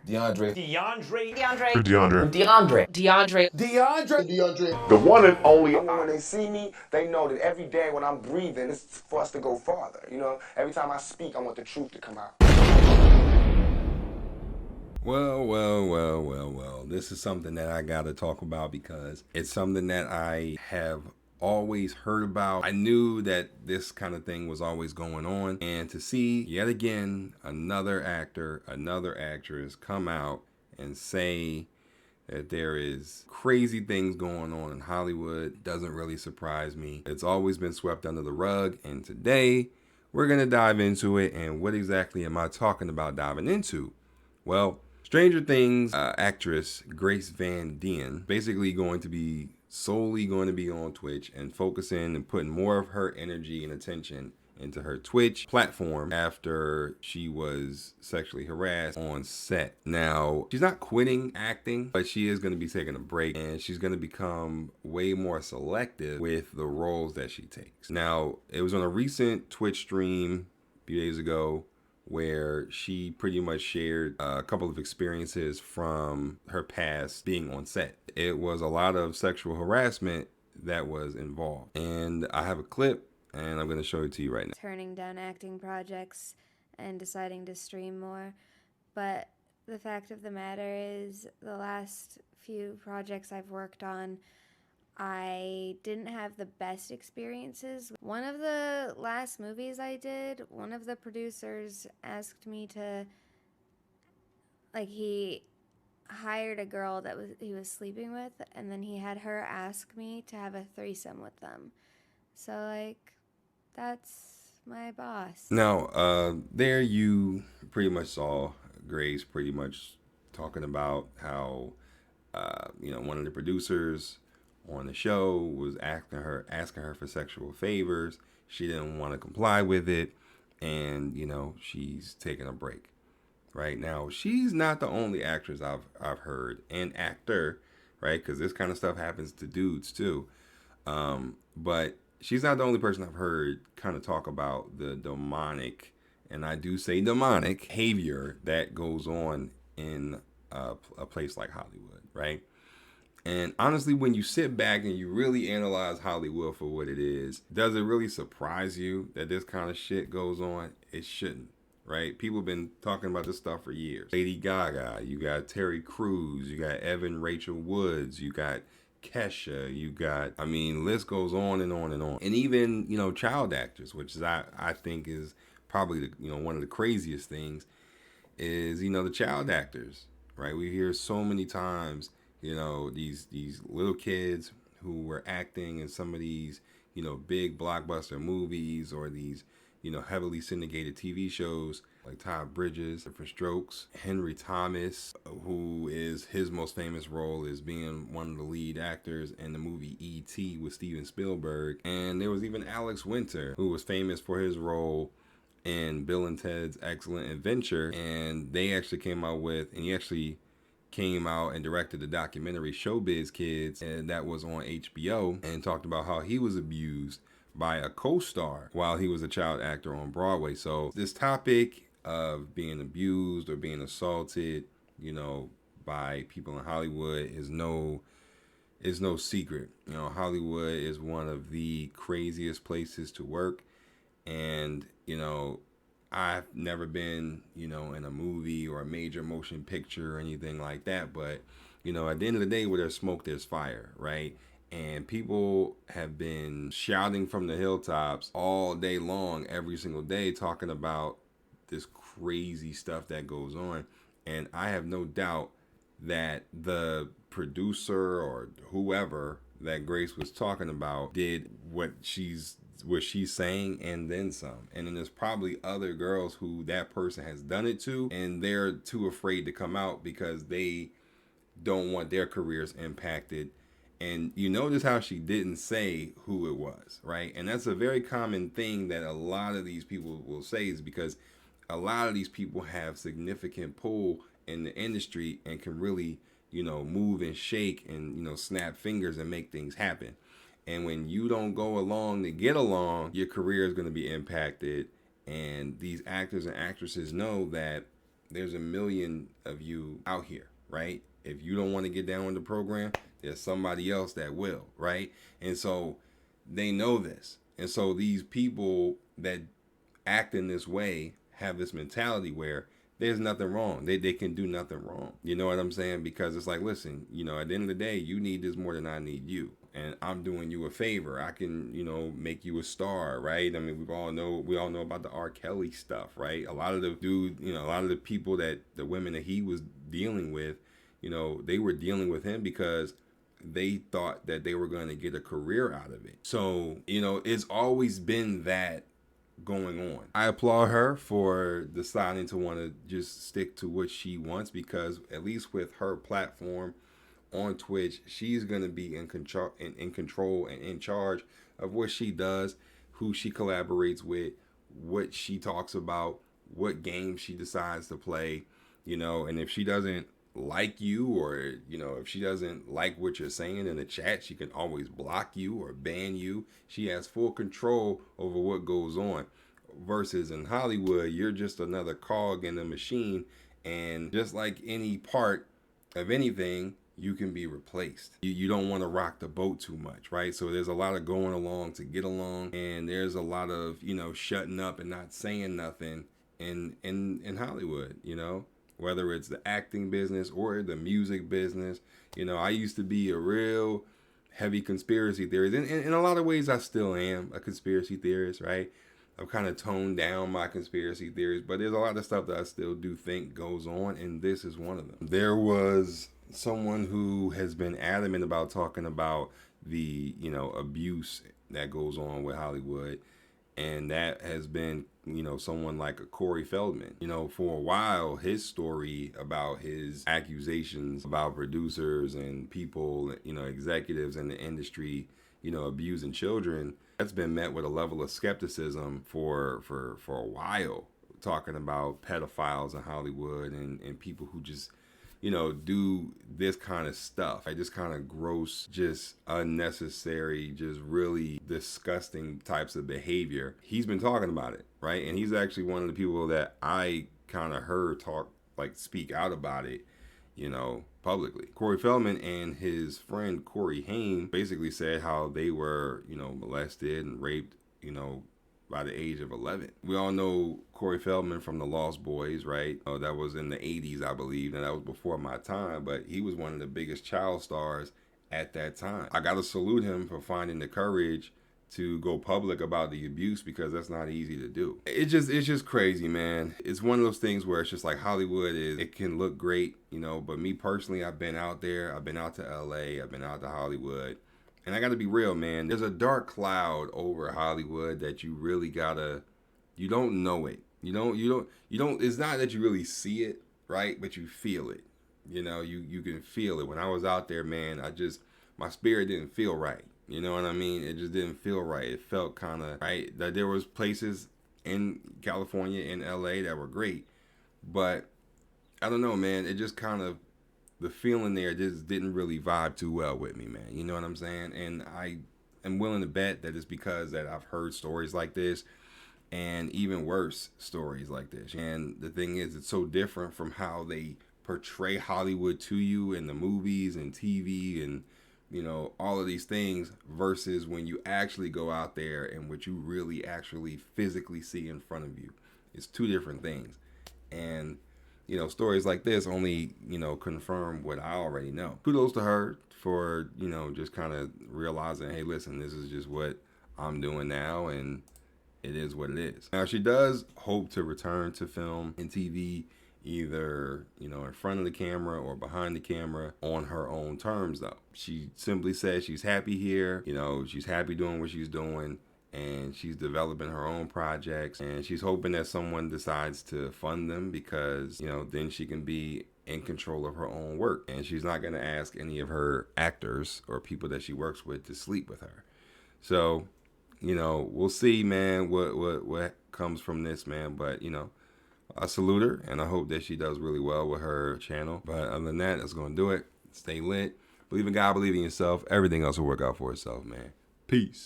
DeOndre. DeOndre. The one and only. When they see me, they know that every day when I'm breathing, it's for us to go farther. You know, every time I speak, I want the truth to come out. Well. This is something that I got to talk about because it's something that I have always heard about. I knew that this kind of thing was always going on, and to see yet again another actor, another actress come out and say that there is crazy things going on in Hollywood doesn't really surprise me. It's always been swept under the rug, and today we're gonna dive into it. And what exactly am I talking about diving into? Well, Stranger Things actress Grace Van Dien basically solely going to be on Twitch and focusing and putting more of her energy and attention into her Twitch platform after she was sexually harassed on set. Now, she's not quitting acting, but she is going to be taking a break, and she's going to become way more selective with the roles that she takes. Now, it was on a recent Twitch stream a few days ago where she pretty much shared a couple of experiences from her past being on set. It was a lot of sexual harassment that was involved. And I have a clip, and I'm going to show it to you right now. Turning down acting projects and deciding to stream more. But the fact of the matter is, the last few projects I've worked on, I didn't have the best experiences. One of the last movies I did, one of the producers asked me to, he hired a girl that he was sleeping with, and then he had her ask me to have a threesome with them. So, that's my boss. Now, there you pretty much saw Grace pretty much talking about how, one of the producers on the show was asking her for sexual favors. She didn't want to comply with it, and she's taking a break. Right now, she's not the only actress I've heard, and actor, right? Because this kind of stuff happens to dudes too. But she's not the only person I've heard kind of talk about the demonic, and I do say demonic, behavior that goes on in a place like Hollywood, right? And honestly, when you sit back and you really analyze Hollywood for what it is, does it really surprise you that this kind of shit goes on? It shouldn't, right? People have been talking about this stuff for years. Lady Gaga, you got Terry Crews, you got Evan Rachel Woods, you got Kesha, you got, list goes on and on and on. And even, child actors, which is I think is probably one of the craziest things is, the child actors, right? We hear so many times, these little kids who were acting in some of these, big blockbuster movies or these, heavily syndicated TV shows like Todd Bridges, Different Strokes, Henry Thomas, who is his most famous role is being one of the lead actors in the movie E.T. with Steven Spielberg. And there was even Alex Winter, who was famous for his role in Bill and Ted's Excellent Adventure. And they actually came out with, and he actually came out and directed the documentary Showbiz Kids, and that was on HBO, and talked about how he was abused by a co-star while he was a child actor on Broadway. So this topic of being abused or being assaulted, by people in Hollywood is no secret. Hollywood is one of the craziest places to work, and I've never been, in a movie or a major motion picture or anything like that. But, at the end of the day, where there's smoke, there's fire, right? And people have been shouting from the hilltops all day long, every single day, talking about this crazy stuff that goes on. And I have no doubt that the producer or whoever that Grace was talking about did what she's saying and then some. And then there's probably other girls who that person has done it to, and they're too afraid to come out because they don't want their careers impacted. And you notice how she didn't say who it was, right? And that's a very common thing that a lot of these people will say, is because a lot of these people have significant pull in the industry and can really, move and shake and, snap fingers and make things happen. And when you don't go along to get along, your career is going to be impacted. And these actors and actresses know that, there's a million of you out here, right? If you don't want to get down with the program, there's somebody else that will, right? And so they know this. And so these people that act in this way have this mentality where there's nothing wrong. They can do nothing wrong. You know what I'm saying? Because it's like, listen, you know, at the end of the day, you need this more than I need you. And I'm doing you a favor. I can, you know, make you a star, right? I mean, we all know about the R. Kelly stuff, right? A lot of the dude, you know, a lot of the people that the women that he was dealing with, you know, they were dealing with him because they thought that they were going to get a career out of it. So, you know, it's always been that going on. I applaud her for deciding to want to just stick to what she wants, because at least with her platform on Twitch, she's going to be in control and in charge of what she does, who she collaborates with, what she talks about, what games she decides to play, you know. And if she doesn't like you, or, you know, if she doesn't like what you're saying in the chat, she can always block you or ban you. She has full control over what goes on. Versus in Hollywood, you're just another cog in the machine, and just like any part of anything, you can be replaced. You don't want to rock the boat too much, right? So there's a lot of going along to get along, and there's a lot of, you know, shutting up and not saying nothing in Hollywood, you know, whether it's the acting business or the music business. You know, I used to be a real heavy conspiracy theorist. In a lot of ways, I still am a conspiracy theorist, right? I've kind of toned down my conspiracy theories, but there's a lot of stuff that I still do think goes on, and this is one of them. There was someone who has been adamant about talking about the, you know, abuse that goes on with Hollywood, and that has been, you know, someone like a Corey Feldman. You know, for a while, his story about his accusations about producers and people, you know, executives in the industry, you know, abusing children, that's been met with a level of skepticism for a while, talking about pedophiles in Hollywood and people who just, you know, do this kind of stuff. Like, just kind of gross, just unnecessary, just really disgusting types of behavior. He's been talking about it, right? And he's actually one of the people that I kind of heard speak out about it, you know, publicly. Corey Feldman and his friend Corey Haim basically said how they were, you know, molested and raped, you know, by the age of 11. We all know Corey Feldman from the Lost Boys, right? That was in the 80s, I believe, and that was before my time, but he was one of the biggest child stars at that time. I gotta salute him for finding the courage to go public about the abuse, because that's not easy to do. It's just crazy, man. It's one of those things where it's just like Hollywood it can look great, you know, but me personally, I've been out there. I've been out to LA. I've been out to Hollywood. And I got to be real, man. There's a dark cloud over Hollywood that you really you don't know it. You don't, it's not that you really see it, right? But you feel it. You know, you can feel it. When I was out there, man, my spirit didn't feel right. You know what I mean? It just didn't feel right. It felt kind of right. That there was places in California, in LA, that were great, but I don't know, man. It just kind of, the feeling there just didn't really vibe too well with me, man. You know what I'm saying? And I am willing to bet that it's because that I've heard stories like this, and even worse stories like this. And the thing is, it's so different from how they portray Hollywood to you in the movies and TV and, you know, all of these things, versus when you actually go out there and what you really actually physically see in front of you. It's two different things. And, you know, stories like this only, you know, confirm what I already know. Kudos to her for, you know, just kind of realizing, hey, listen, this is just what I'm doing now, and it is what it is. Now, she does hope to return to film and TV, either, you know, in front of the camera or behind the camera, on her own terms, though. She simply says she's happy here, you know, she's happy doing what she's doing, and she's developing her own projects, and she's hoping that someone decides to fund them, because, you know, then she can be in control of her own work, and she's not going to ask any of her actors or people that she works with to sleep with her. So, you know, we'll see, man, what comes from this, man. But, you know, I salute her, and I hope that she does really well with her channel. But other than that, that's going to do it. Stay lit. Believe in God, believe in yourself. Everything else will work out for itself, man. Peace.